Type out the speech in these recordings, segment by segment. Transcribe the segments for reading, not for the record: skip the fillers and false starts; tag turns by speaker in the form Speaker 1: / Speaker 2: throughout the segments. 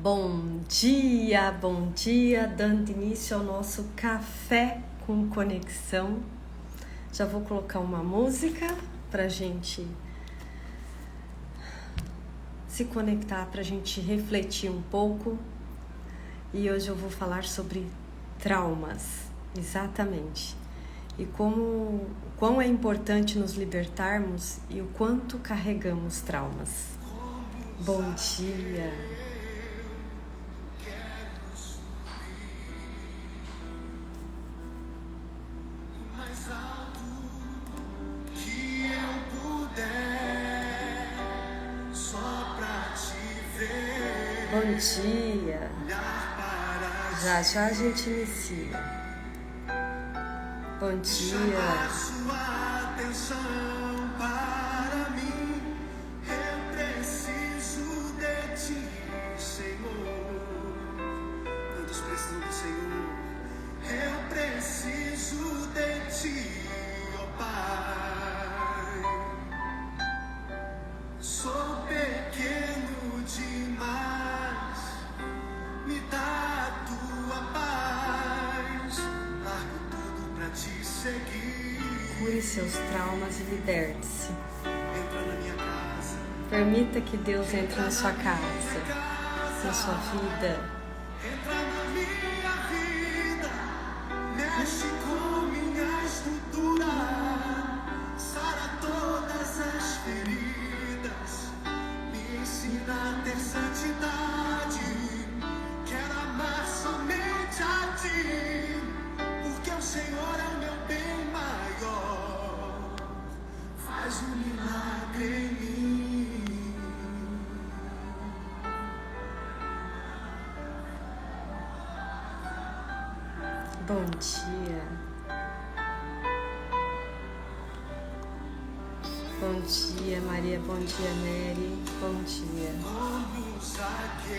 Speaker 1: Bom dia, dando início ao nosso Café com Conexão. Já vou colocar uma música pra gente se conectar, pra gente refletir um pouco. E hoje eu vou falar sobre traumas, exatamente. E quão é importante nos libertarmos e o quanto carregamos traumas. Bom dia! Bom dia! Já já a gente inicia. Bom dia!
Speaker 2: Sua atenção para mim, eu preciso de ti, Senhor. Todos precisam do Senhor. Eu preciso de ti, ó Pai. Sou pequeno demais, me dá a tua paz. Largo tudo pra te seguir.
Speaker 1: Cure seus traumas e liberte-se.
Speaker 2: Entra na minha casa.
Speaker 1: Permita que Deus entre na sua casa, na sua vida.
Speaker 2: Entra na minha vida, mexe com minha estrutura, sara todas as feridas, me ensina a ter santidade. Quero amar somente a ti, porque o Senhor é o meu bem maior. Faz um milagre em mim.
Speaker 1: Bom dia! Bom dia, Maria. Bom dia, Mary. Bom dia.
Speaker 2: Como Zaqueu,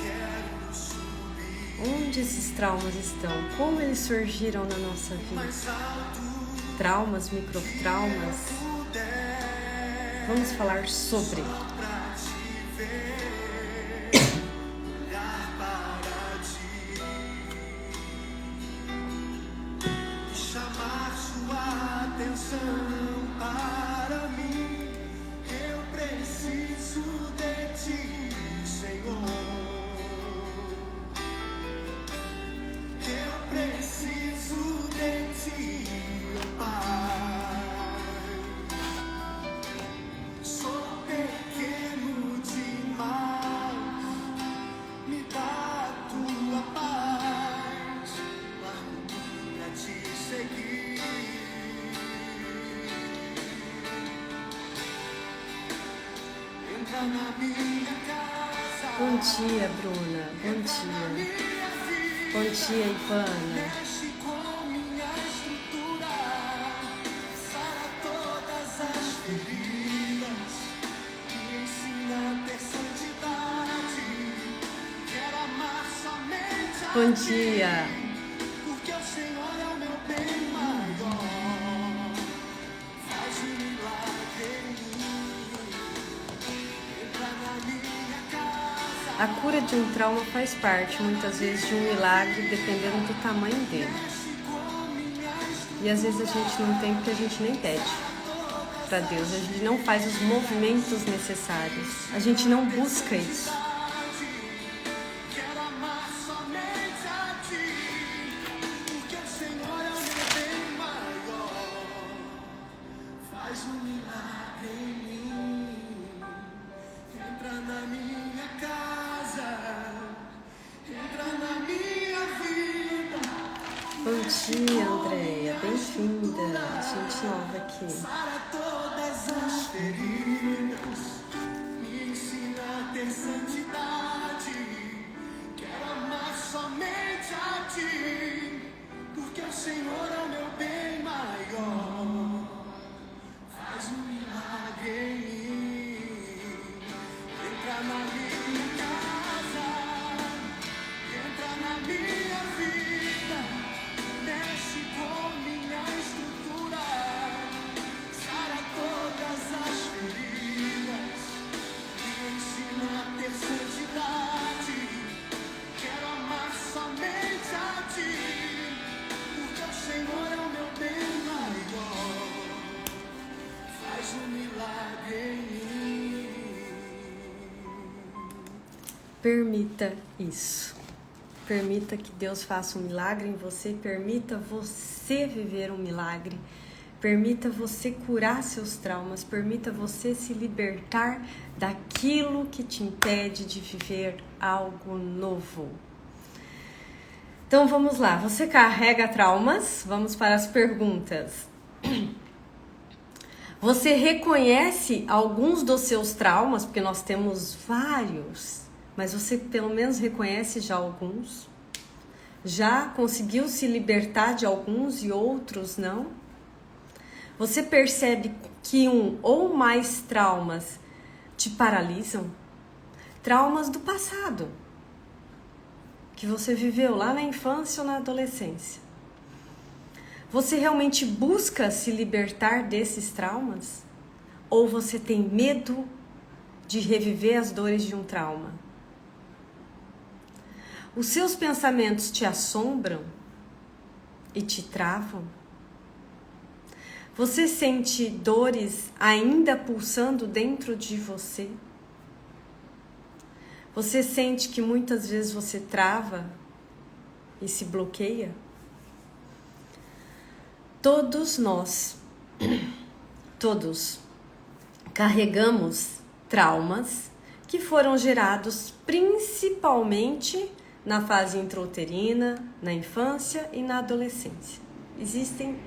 Speaker 2: quero subir
Speaker 1: Onde esses traumas estão? Como eles surgiram na nossa vida?
Speaker 2: mais alto
Speaker 1: Traumas, microtraumas?
Speaker 2: puder,
Speaker 1: Vamos falar sobre.
Speaker 2: pra te ver, olhar para ti, e chamar sua atenção para mim. Eu preciso de ti, Senhor. Eu preciso de ti, ó Pai. Sou pequeno demais, me dá a tua paz. Largo tudo pra te seguir. Entra na minha casa.
Speaker 1: Bom dia, Bruna. Bom dia.
Speaker 2: Minha vida.
Speaker 1: Bom dia, Ivana.
Speaker 2: Mexe com minha estrutura, sara todas as feridas, me ensina a ter santidade. Quero amar somente a
Speaker 1: Bom
Speaker 2: ti,
Speaker 1: dia.
Speaker 2: porque o Senhor é o meu bem maior. Faz um milagre em mim. Entra na minha casa.
Speaker 1: A cura de um trauma faz parte, muitas vezes, de um milagre, dependendo do tamanho dele. E às vezes a gente não tem porque a gente nem pede para Deus. A gente não faz os movimentos necessários. A gente não busca isso.
Speaker 2: Quero amar somente a ti, porque o Senhor é o meu bem maior. Faz um milagre em mim. Entra na minha casa, entra na minha vida.
Speaker 1: Bom dia, Andréia. Bem-vinda. Gente nova aqui.
Speaker 2: Sara todas as feridas, me ensina a ter santidade. Quero amar somente a ti, porque o Senhor é o meu bem maior. Faz um milagre em mim. Entra na minha casa, entra na minha vida, mexe com minha estrutura, sara todas as feridas, me ensina a ter
Speaker 1: Permita isso. Permita que Deus faça um milagre em você. Permita você viver um milagre. Permita você curar seus traumas. Permita você se libertar daquilo que te impede de viver algo novo. Então vamos lá. Você carrega traumas? Vamos para as perguntas. Você reconhece alguns dos seus traumas? Porque nós temos vários. Mas você pelo menos reconhece já alguns? Já conseguiu se libertar de alguns e outros não? Você percebe que um ou mais traumas te paralisam? Traumas do passado, que você viveu lá na infância ou na adolescência. Você realmente busca se libertar desses traumas? Ou você tem medo de reviver as dores de um trauma? Os seus pensamentos te assombram e te travam? Você sente dores ainda pulsando dentro de você? Você sente que muitas vezes você trava e se bloqueia? Todos nós, todos, carregamos traumas que foram gerados principalmente na fase intrauterina, na infância e na adolescência. Existem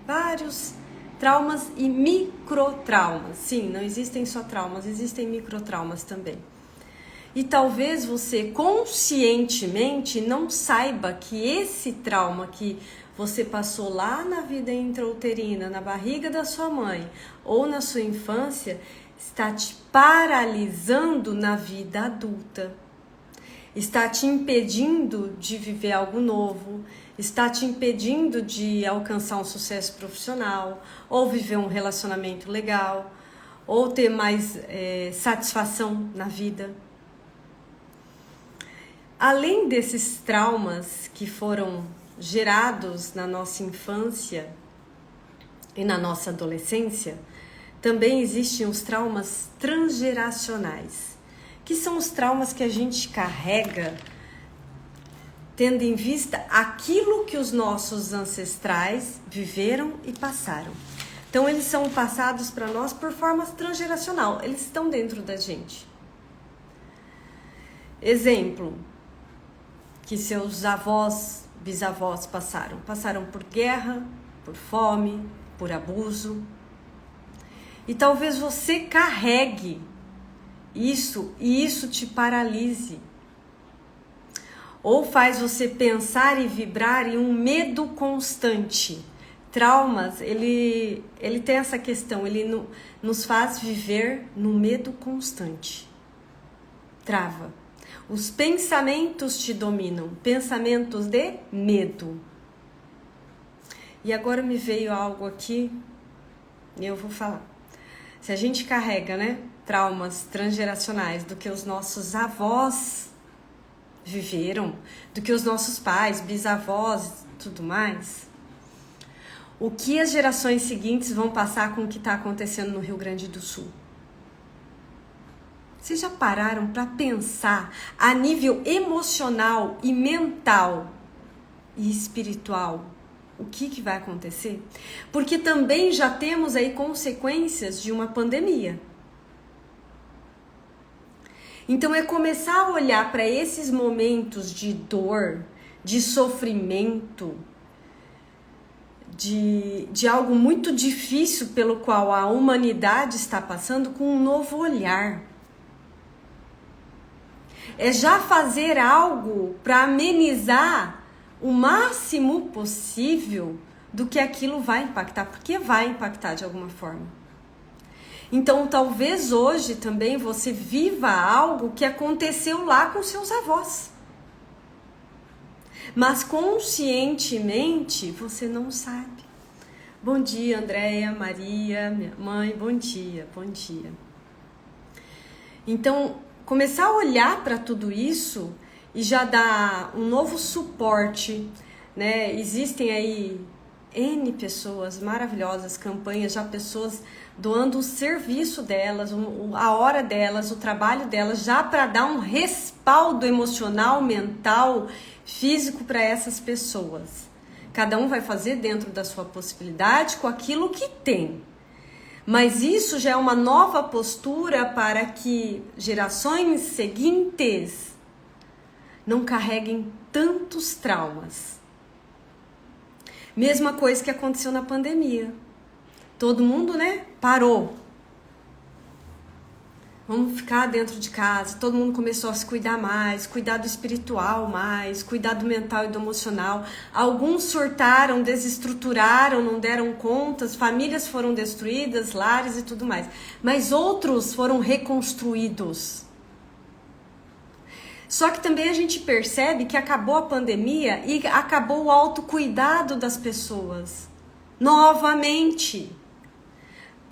Speaker 1: vários traumas e microtraumas. Sim, não existem só traumas, existem microtraumas também. E talvez você conscientemente não saiba que esse trauma que você passou lá na vida intrauterina, na barriga da sua mãe ou na sua infância, está te paralisando na vida adulta. Está te impedindo de viver algo novo, está te impedindo de alcançar um sucesso profissional, ou viver um relacionamento legal, ou ter mais satisfação na vida. Além desses traumas que foram gerados na nossa infância e na nossa adolescência, também existem os traumas transgeracionais, que são os traumas que a gente carrega tendo em vista aquilo que os nossos ancestrais viveram e passaram. Então eles são passados para nós por forma transgeracional, eles estão dentro da gente. Exemplo, que seus avós, bisavós passaram por guerra, por fome, por abuso. E talvez você carregue isso e isso te paralise. Ou faz você pensar e vibrar em um medo constante. Traumas, ele tem essa questão, ele nos faz viver num medo constante. Trava. Os pensamentos te dominam, pensamentos de medo. E agora me veio algo aqui e eu vou falar. Se a gente carrega, né, traumas transgeracionais do que os nossos avós viveram, do que os nossos pais, bisavós, tudo mais, o que as gerações seguintes vão passar com o que está acontecendo no Rio Grande do Sul? Vocês já pararam para pensar a nível emocional e mental e espiritual o que vai acontecer? Porque também já temos aí consequências de uma pandemia. Então é começar a olhar para esses momentos de dor, de sofrimento, de algo muito difícil pelo qual a humanidade está passando com um novo olhar. É já fazer algo para amenizar o máximo possível do que aquilo vai impactar, porque vai impactar de alguma forma. Então, talvez hoje também você viva algo que aconteceu lá com seus avós. Mas conscientemente você não sabe. Bom dia, Andréia, Maria, minha mãe, bom dia, bom dia. Então, começar a olhar para tudo isso e já dar um novo suporte, né? Existem aí N pessoas maravilhosas, campanhas, já pessoas doando o serviço delas, a hora delas, o trabalho delas, já para dar um respaldo emocional, mental, físico para essas pessoas. Cada um vai fazer dentro da sua possibilidade, com aquilo que tem. Mas isso já é uma nova postura para que gerações seguintes não carreguem tantos traumas. Mesma coisa que aconteceu na pandemia. Todo mundo, parou. Vamos ficar dentro de casa. Todo mundo começou a se cuidar mais, cuidar do espiritual mais, cuidar do mental e do emocional. Alguns surtaram, desestruturaram, não deram contas, famílias foram destruídas, lares e tudo mais. Mas outros foram reconstruídos. Só que também a gente percebe que acabou a pandemia e acabou o autocuidado das pessoas. Novamente.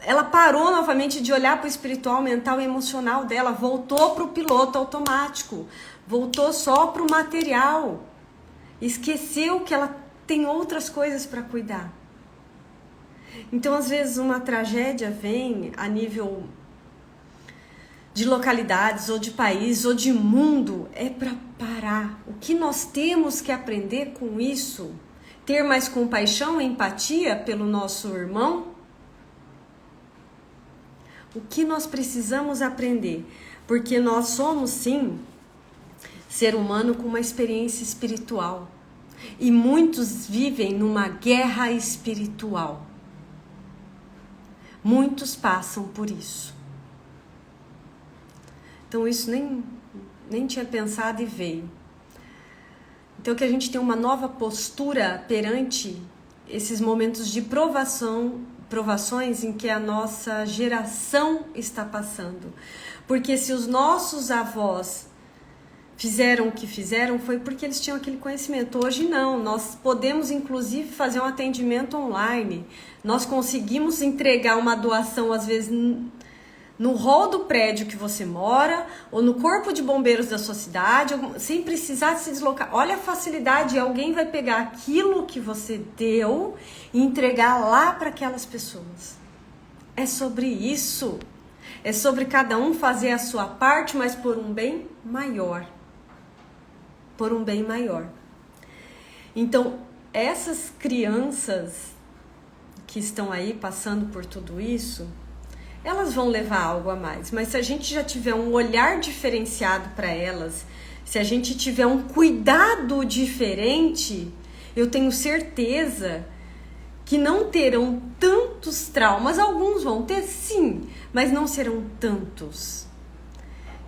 Speaker 1: Ela parou novamente de olhar para o espiritual, mental e emocional dela, voltou para o piloto automático, voltou só para o material, esqueceu que ela tem outras coisas para cuidar. Então, às vezes, uma tragédia vem a nível de localidades, ou de país, ou de mundo, é para parar. O que nós temos que aprender com isso? Ter mais compaixão e empatia pelo nosso irmão? O que nós precisamos aprender? Porque nós somos, sim, ser humano com uma experiência espiritual. E muitos vivem numa guerra espiritual. Muitos passam por isso. Então isso nem tinha pensado e veio. Então que a gente tem uma nova postura perante esses momentos de provações em que a nossa geração está passando. Porque se os nossos avós fizeram o que fizeram, foi porque eles tinham aquele conhecimento. Hoje não, nós podemos inclusive fazer um atendimento online. Nós conseguimos entregar uma doação, às vezes, no hall do prédio que você mora, ou no corpo de bombeiros da sua cidade, sem precisar se deslocar. Olha a facilidade, alguém vai pegar aquilo que você deu e entregar lá para aquelas pessoas. É sobre isso. É sobre cada um fazer a sua parte, mas por um bem maior. Por um bem maior. Então, essas crianças que estão aí passando por tudo isso, elas vão levar algo a mais, mas se a gente já tiver um olhar diferenciado para elas, se a gente tiver um cuidado diferente, eu tenho certeza que não terão tantos traumas. Alguns vão ter, sim, mas não serão tantos.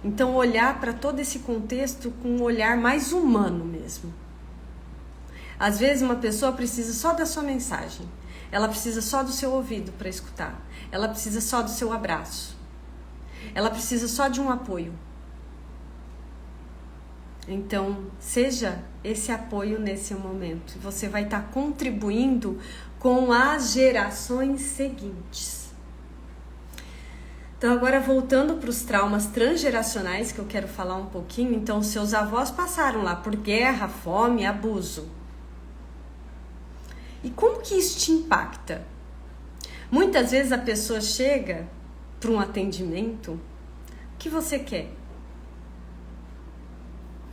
Speaker 1: Então, olhar para todo esse contexto com um olhar mais humano mesmo. Às vezes, uma pessoa precisa só da sua mensagem. Ela precisa só do seu ouvido para escutar. Ela precisa só do seu abraço. Ela precisa só de um apoio. Então, seja esse apoio nesse momento. Você vai estar contribuindo com as gerações seguintes. Então, agora voltando para os traumas transgeracionais, que eu quero falar um pouquinho. Então, seus avós passaram lá por guerra, fome, abuso. E como que isso te impacta? Muitas vezes a pessoa chega para um atendimento. O que você quer?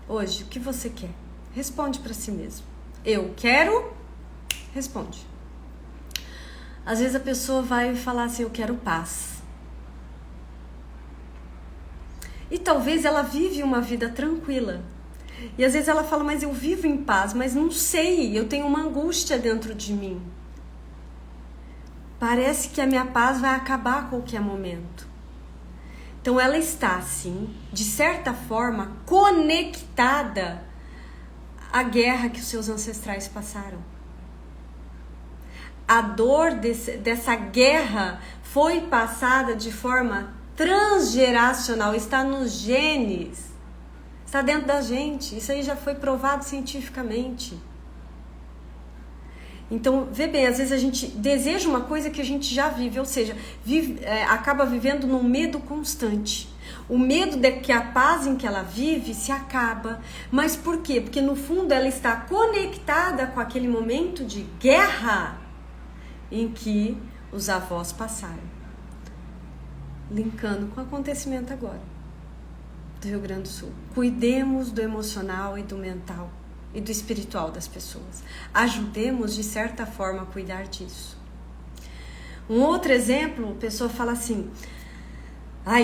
Speaker 1: Hoje, o que você quer? Responde para si mesmo. Eu quero. Responde. Às vezes a pessoa vai falar assim, eu quero paz. E talvez ela vive uma vida tranquila. E às vezes ela fala, mas eu vivo em paz, mas não sei, eu tenho uma angústia dentro de mim. Parece que a minha paz vai acabar a qualquer momento. Então ela está, assim, de certa forma, conectada à guerra que os seus ancestrais passaram. A dor dessa guerra foi passada de forma transgeracional, está nos genes. Está dentro da gente. Isso aí já foi provado cientificamente. Então, vê bem, às vezes a gente deseja uma coisa que a gente já vive, ou seja, acaba vivendo num medo constante. O medo de que a paz em que ela vive se acaba. Mas por quê? Porque no fundo ela está conectada com aquele momento de guerra em que os avós passaram. Linkando com o acontecimento agora do Rio Grande do Sul. Cuidemos do emocional e do mental e do espiritual das pessoas. Ajudemos, de certa forma, a cuidar disso. Um outro exemplo, a pessoa fala assim: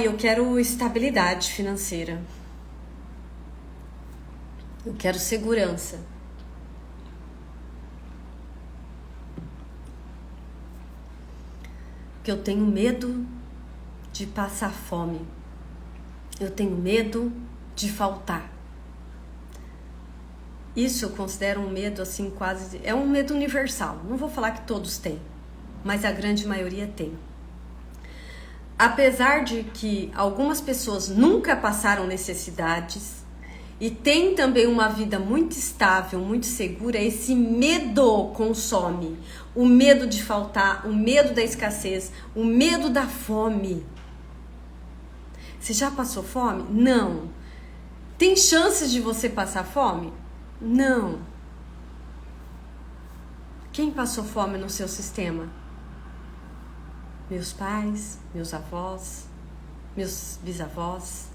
Speaker 1: eu quero estabilidade financeira. Eu quero segurança. Porque eu tenho medo de passar fome. Eu tenho medo de faltar. Isso eu considero um medo assim quase... É um medo universal. Não vou falar que todos têm, mas a grande maioria tem. Apesar de que algumas pessoas nunca passaram necessidades e têm também uma vida muito estável, muito segura, esse medo consome. O medo de faltar, o medo da escassez, o medo da fome. Você já passou fome? Não. Tem chances de você passar fome? Não. Quem passou fome no seu sistema? Meus pais, meus avós, meus bisavós.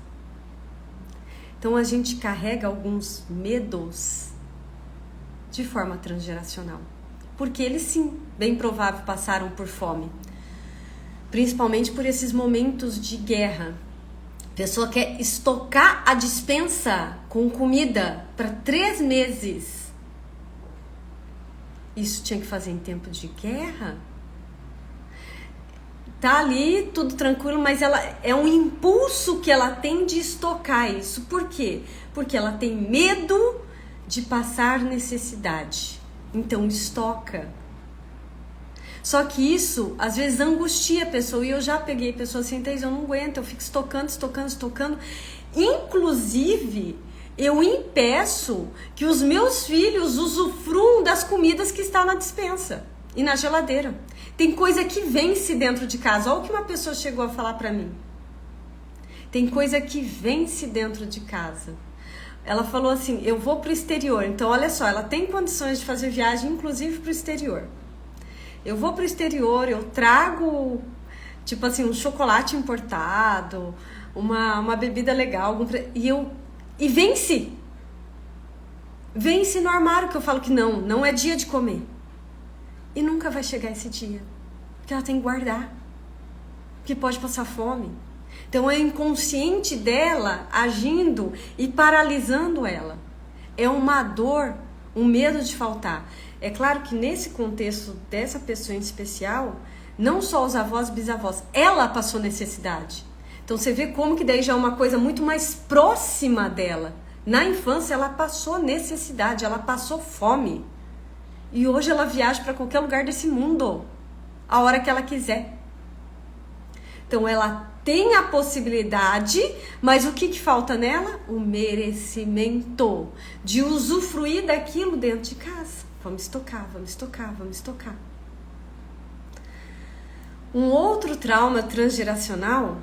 Speaker 1: Então a gente carrega alguns medos de forma transgeracional. Porque eles sim, bem provável, passaram por fome. Principalmente por esses momentos de guerra. A pessoa quer estocar a despensa com comida para 3 meses. Isso tinha que fazer em tempo de guerra? Tá ali, tudo tranquilo, mas ela é um impulso que ela tem de estocar isso. Por quê? Porque ela tem medo de passar necessidade. Então estoca. Só que isso, às vezes, angustia a pessoa. E eu já peguei pessoas assim, eu não aguento, eu fico estocando. Inclusive, eu impeço que os meus filhos usufruam das comidas que estão na despensa e na geladeira. Tem coisa que vence dentro de casa. Olha o que uma pessoa chegou a falar pra mim. Tem coisa que vence dentro de casa. Ela falou assim, eu vou pro exterior. Então, olha só, ela tem condições de fazer viagem, inclusive pro exterior. Eu vou pro exterior, eu trago, tipo assim, um chocolate importado, uma bebida legal, e vence. Vence no armário, que eu falo que não é dia de comer. E nunca vai chegar esse dia, porque ela tem que guardar, porque pode passar fome. Então é o inconsciente dela agindo e paralisando ela. É uma dor, um medo de faltar. É claro que nesse contexto dessa pessoa em especial, não só os avós e bisavós, ela passou necessidade. Então você vê como que daí já é uma coisa muito mais próxima dela. Na infância ela passou necessidade, ela passou fome. E hoje ela viaja para qualquer lugar desse mundo, a hora que ela quiser. Então ela tem a possibilidade, mas o que falta nela? O merecimento de usufruir daquilo dentro de casa. Vamos estocar. Um outro trauma transgeracional,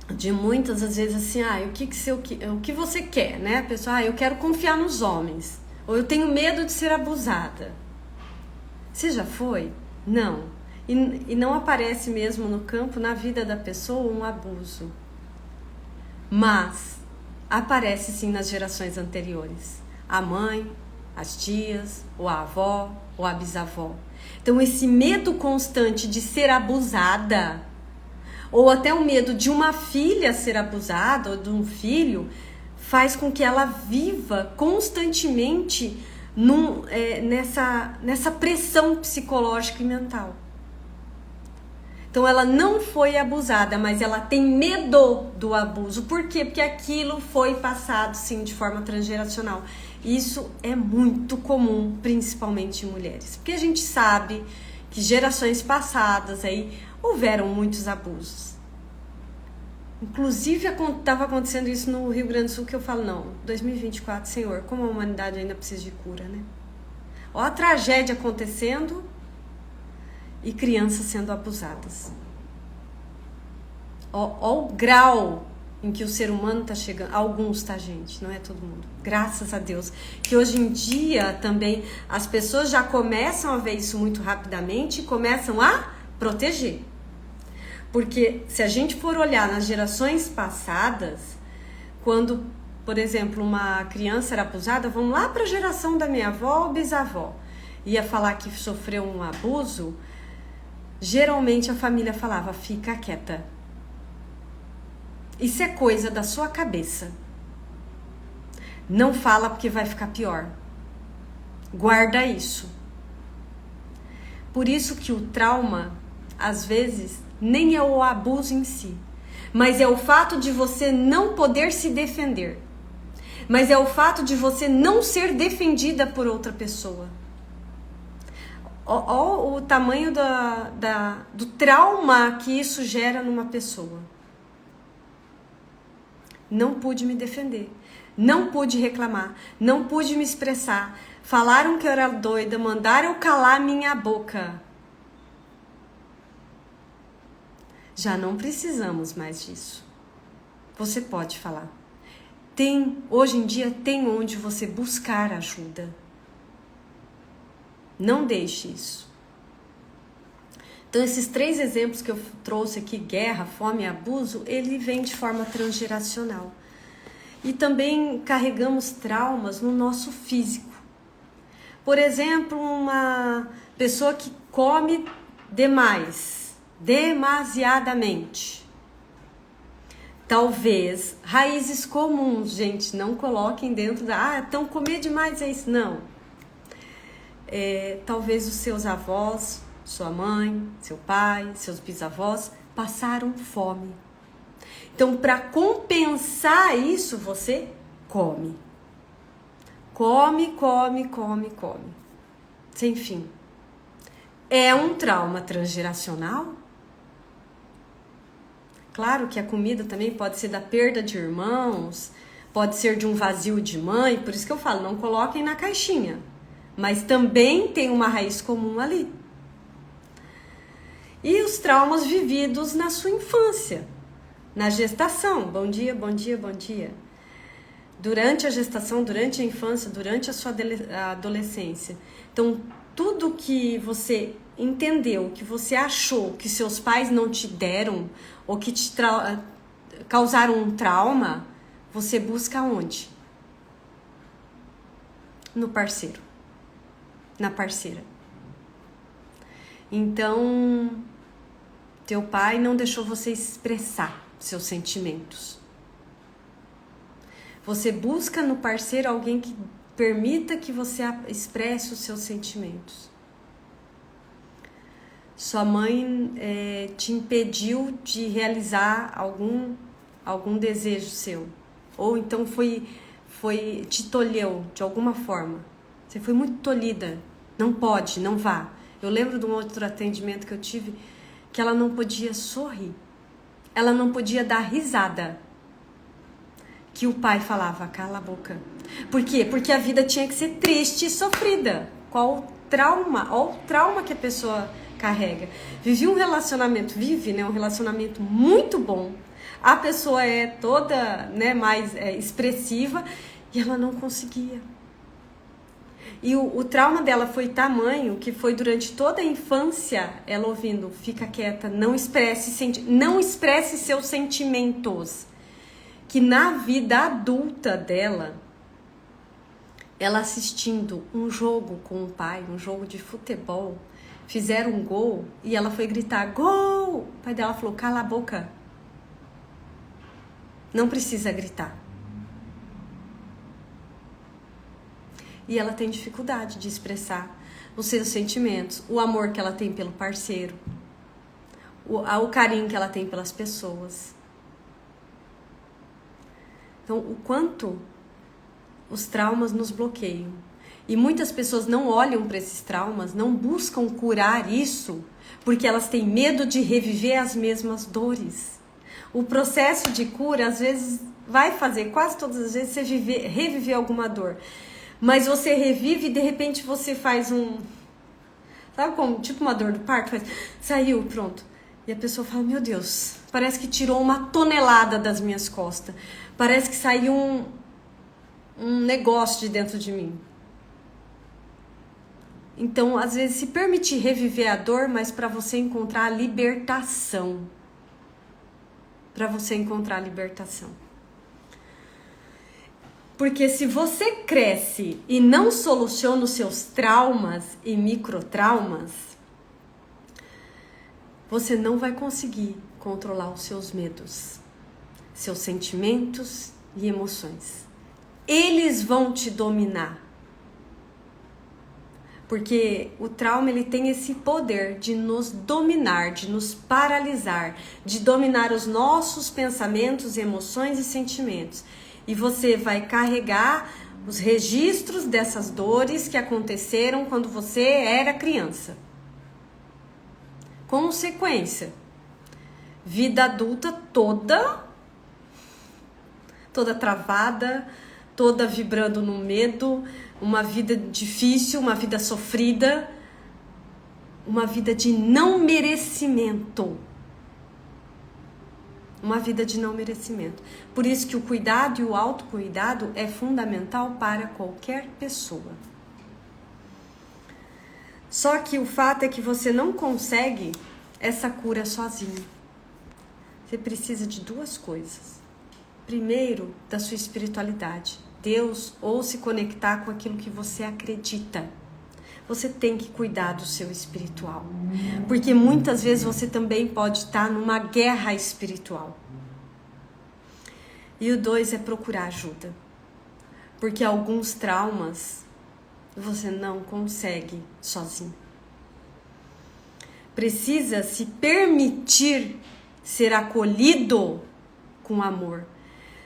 Speaker 1: de muitas às vezes assim, o que você quer, né? A pessoa, eu quero confiar nos homens, ou eu tenho medo de ser abusada. Você já foi? Não. E não aparece mesmo no campo, na vida da pessoa, um abuso. Mas aparece sim nas gerações anteriores. A mãe, as tias, ou a avó, ou a bisavó. Então esse medo constante de ser abusada, ou até o medo de uma filha ser abusada, ou de um filho, faz com que ela viva constantemente nessa pressão psicológica e mental. Então ela não foi abusada, mas ela tem medo do abuso. Por quê? Porque aquilo foi passado sim de forma transgeracional. Isso é muito comum, principalmente em mulheres. Porque a gente sabe que gerações passadas aí houveram muitos abusos. Inclusive estava acontecendo isso no Rio Grande do Sul, que eu falo, 2024, Senhor, como a humanidade ainda precisa de cura, né? Olha a tragédia acontecendo e crianças sendo abusadas. Olha o grau em que o ser humano está chegando, alguns, tá, gente, não é todo mundo, graças a Deus, que hoje em dia também as pessoas já começam a ver isso muito rapidamente e começam a proteger. Porque se a gente for olhar nas gerações passadas, quando, por exemplo, uma criança era abusada, vamos lá para a geração da minha avó ou bisavó, ia falar que sofreu um abuso, geralmente a família falava, fica quieta. Isso é coisa da sua cabeça. Não fala porque vai ficar pior. Guarda isso. Por isso que o trauma, às vezes, nem é o abuso em si, mas é o fato de você não poder se defender. Mas é o fato de você não ser defendida por outra pessoa. Olha o tamanho do trauma que isso gera numa pessoa. Não pude me defender, não pude reclamar, não pude me expressar. Falaram que eu era doida, mandaram eu calar minha boca. Já não precisamos mais disso. Você pode falar. Hoje em dia tem onde você buscar ajuda. Não deixe isso. Então, esses 3 exemplos que eu trouxe aqui, guerra, fome e abuso, ele vem de forma transgeracional. E também carregamos traumas no nosso físico. Por exemplo, uma pessoa que come demasiadamente. Talvez raízes comuns, gente, não coloquem dentro então comer demais é isso, não. Talvez os seus avós, sua mãe, seu pai, seus bisavós passaram fome. Então, para compensar isso, você come. Come. Sem fim. É um trauma transgeracional? Claro que a comida também pode ser da perda de irmãos, pode ser de um vazio de mãe, por isso que eu falo, não coloquem na caixinha. Mas também tem uma raiz comum ali. E os traumas vividos na sua infância, na gestação. Bom dia. Durante a gestação, durante a infância, durante a sua adolescência. Então, tudo que você entendeu, que você achou que seus pais não te deram ou que te causaram um trauma, você busca onde? No parceiro, na parceira. Então, teu pai não deixou você expressar seus sentimentos. Você busca no parceiro alguém que permita que você expresse os seus sentimentos. Sua mãe te impediu de realizar algum desejo seu. Ou então te tolheu de alguma forma. Você foi muito tolhida. Não pode, não vá. Eu lembro de um outro atendimento que eu tive que ela não podia sorrir. Ela não podia dar risada. Que o pai falava, cala a boca. Por quê? Porque a vida tinha que ser triste e sofrida. Qual o trauma? Olha o trauma que a pessoa carrega. Vive um relacionamento muito bom. A pessoa é toda, mais expressiva e ela não conseguia. E o trauma dela foi tamanho que foi durante toda a infância ela ouvindo, fica quieta, não expresse seus sentimentos. Que na vida adulta dela, ela assistindo um jogo com o pai, um jogo de futebol, fizeram um gol e ela foi gritar, gol! O pai dela falou, cala a boca. Não precisa gritar. E ela tem dificuldade de expressar os seus sentimentos, o amor que ela tem pelo parceiro, o carinho que ela tem pelas pessoas. Então, o quanto os traumas nos bloqueiam. E muitas pessoas não olham para esses traumas, não buscam curar isso, porque elas têm medo de reviver as mesmas dores. O processo de cura, às vezes, vai fazer, quase todas as vezes, você reviver alguma dor. Mas você revive e de repente você faz sabe como? Tipo uma dor do parto, saiu, pronto. E a pessoa fala, meu Deus, parece que tirou uma tonelada das minhas costas. Parece que saiu um negócio de dentro de mim. Então, às vezes, se permitir reviver a dor, mas para você encontrar a libertação. Para você encontrar a libertação. Porque se você cresce e não soluciona os seus traumas e microtraumas, você não vai conseguir controlar os seus medos, seus sentimentos e emoções. Eles vão te dominar. Porque o trauma, ele tem esse poder de nos dominar, de nos paralisar, de dominar os nossos pensamentos, emoções e sentimentos. E você vai carregar os registros dessas dores que aconteceram quando você era criança. Consequência, vida adulta toda travada, toda vibrando no medo, uma vida difícil, uma vida sofrida, uma vida de não merecimento. Uma vida de não merecimento. Por isso que o cuidado e o autocuidado é fundamental para qualquer pessoa. Só que o fato é que você não consegue essa cura sozinho. Você precisa de duas coisas. Primeiro, da sua espiritualidade. Deus, ou se conectar com aquilo que você acredita. Você tem que cuidar do seu espiritual. Porque muitas vezes você também pode estar numa guerra espiritual. E o 2 é procurar ajuda. Porque alguns traumas você não consegue sozinho. Precisa se permitir ser acolhido com amor.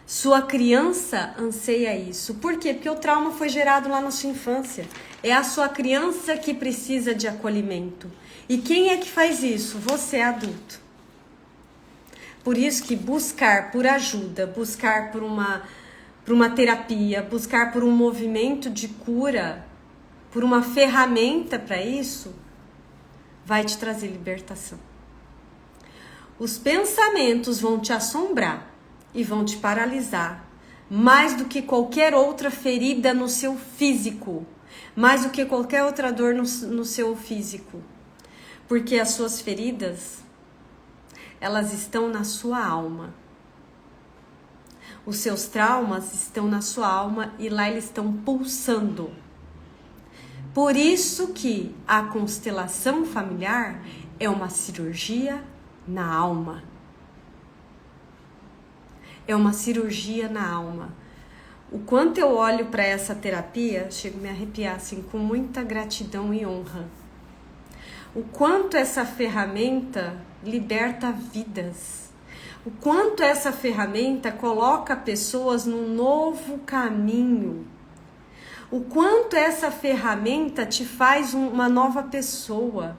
Speaker 1: Sua criança anseia isso. Por quê? Porque o trauma foi gerado lá na sua infância. É a sua criança que precisa de acolhimento. E quem é que faz isso? Você é adulto. Por isso que buscar por ajuda, buscar por uma terapia, buscar por um movimento de cura, por uma ferramenta para isso, vai te trazer libertação. Os pensamentos vão te assombrar e vão te paralisar, mais do que qualquer outra ferida no seu físico, mais do que qualquer outra dor no seu físico, porque as suas feridas, elas estão na sua alma. Os seus traumas estão na sua alma e lá eles estão pulsando. Por isso que a constelação familiar é uma cirurgia na alma. É uma cirurgia na alma. O quanto eu olho para essa terapia, chego a me arrepiar assim, com muita gratidão e honra. O quanto essa ferramenta liberta vidas. O quanto essa ferramenta coloca pessoas num novo caminho. O quanto essa ferramenta te faz uma nova pessoa.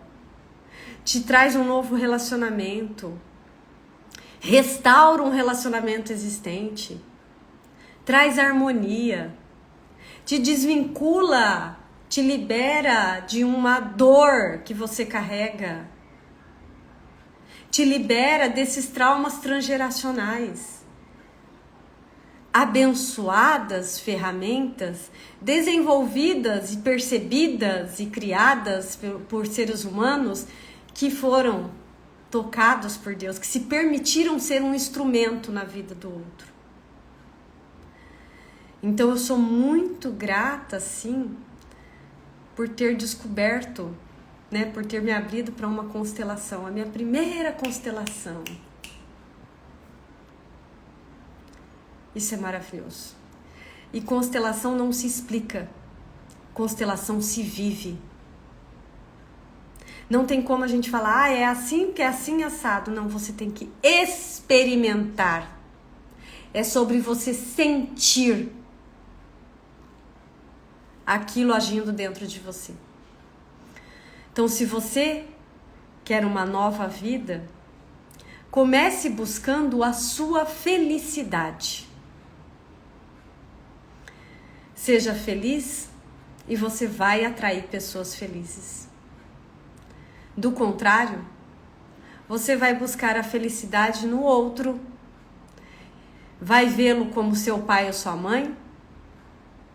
Speaker 1: Te traz um novo relacionamento. Restaura um relacionamento existente, traz harmonia, te desvincula, te libera de uma dor que você carrega, te libera desses traumas transgeracionais. Abençoadas ferramentas desenvolvidas e percebidas e criadas por seres humanos que foram tocados por Deus, que se permitiram ser um instrumento na vida do outro. Então eu sou muito grata, sim, por ter descoberto, né, por ter me abrido para uma constelação, a minha primeira constelação. Isso é maravilhoso. E constelação não se explica, constelação se vive. Não tem como a gente falar, é assim que é assim assado. Não, você tem que experimentar. É sobre você sentir aquilo agindo dentro de você. Então, se você quer uma nova vida, comece buscando a sua felicidade. Seja feliz e você vai atrair pessoas felizes. Do contrário, você vai buscar a felicidade no outro. Vai vê-lo como seu pai ou sua mãe?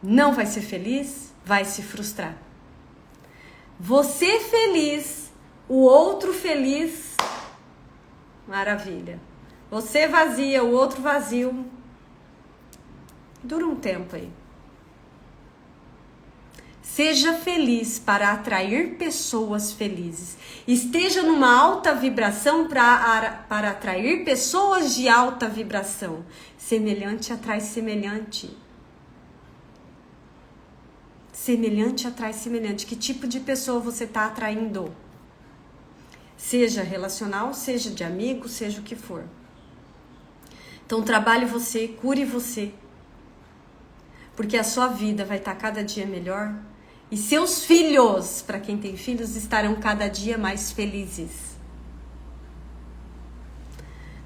Speaker 1: Não vai ser feliz? Vai se frustrar. Você feliz, o outro feliz, maravilha. Você vazia, o outro vazio. Dura um tempo aí. Seja feliz para atrair pessoas felizes. Esteja numa alta vibração para atrair pessoas de alta vibração. Semelhante atrai semelhante. Semelhante atrai semelhante. Que tipo de pessoa você está atraindo? Seja relacional, seja de amigo, seja o que for. Então trabalhe você, cure você. Porque a sua vida vai estar cada dia melhor. E seus filhos, para quem tem filhos, estarão cada dia mais felizes.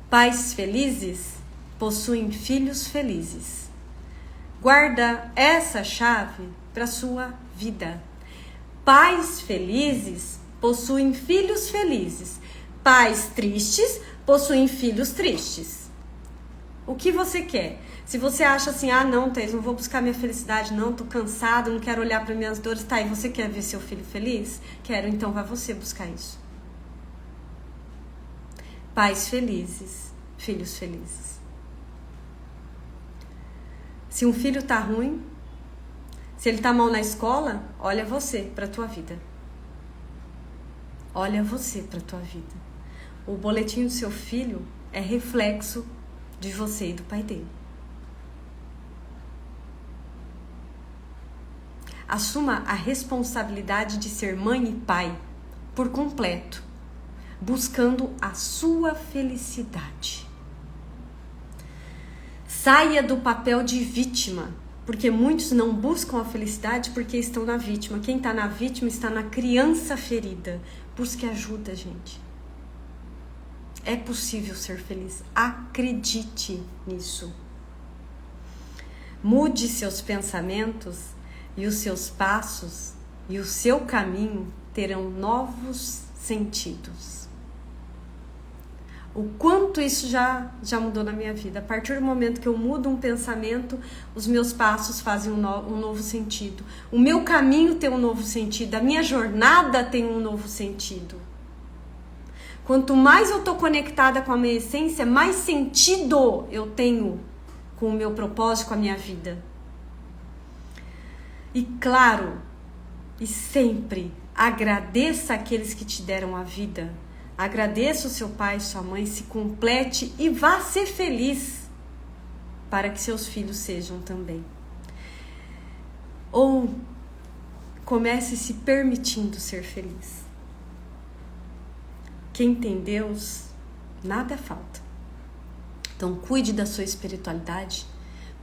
Speaker 1: Pais felizes possuem filhos felizes. Guarda essa chave para sua vida. Pais felizes possuem filhos felizes. Pais tristes possuem filhos tristes. O que você quer? Se você acha assim, não, Thaís, não vou buscar minha felicidade, não, tô cansada, não quero olhar para minhas dores, tá, e você quer ver seu filho feliz? Quero, então vai você buscar isso. Pais felizes, filhos felizes. Se um filho tá ruim, se ele tá mal na escola, olha você pra tua vida. Olha você pra tua vida. O boletim do seu filho é reflexo de você e do pai dele. Assuma a responsabilidade de ser mãe e pai por completo, buscando a sua felicidade. Saia do papel de vítima, porque muitos não buscam a felicidade porque estão na vítima. Quem está na vítima está na criança ferida. Busque ajuda, gente. É possível ser feliz. Acredite nisso. Mude seus pensamentos e os seus passos e o seu caminho terão novos sentidos. O quanto isso já mudou na minha vida. A partir do momento que eu mudo um pensamento, os meus passos fazem um novo sentido. O meu caminho tem um novo sentido. A minha jornada tem um novo sentido. Quanto mais eu estou conectada com a minha essência, mais sentido eu tenho com o meu propósito, com a minha vida. E claro, e sempre agradeça aqueles que te deram a vida. Agradeça o seu pai e sua mãe, se complete e vá ser feliz para que seus filhos sejam também. Ou comece se permitindo ser feliz. Quem tem Deus, nada falta. Então cuide da sua espiritualidade,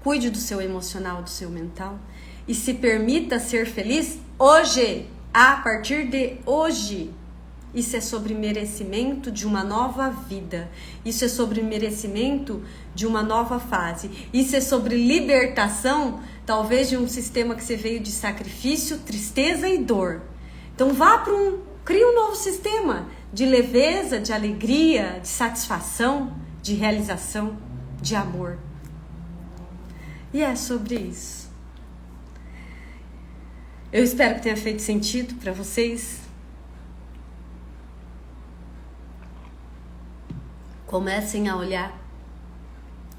Speaker 1: cuide do seu emocional, do seu mental e se permita ser feliz hoje, a partir de hoje. Isso é sobre merecimento de uma nova vida. Isso é sobre merecimento de uma nova fase. Isso é sobre libertação, talvez de um sistema que você veio de sacrifício, tristeza e dor. Então crie um novo sistema de leveza, de alegria, de satisfação, de realização, de amor. E é sobre isso. Eu espero que tenha feito sentido para vocês. Comecem a olhar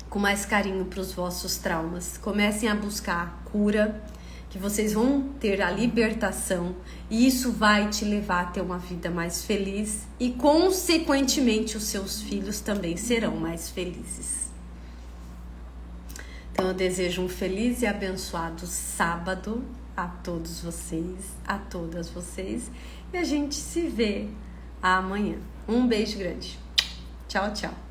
Speaker 1: com mais carinho para os vossos traumas. Comecem a buscar a cura, que vocês vão ter a libertação e isso vai te levar a ter uma vida mais feliz e, consequentemente, os seus filhos também serão mais felizes. Então, eu desejo um feliz e abençoado sábado a todos vocês, a todas vocês, e a gente se vê amanhã. Um beijo grande. Tchau, tchau.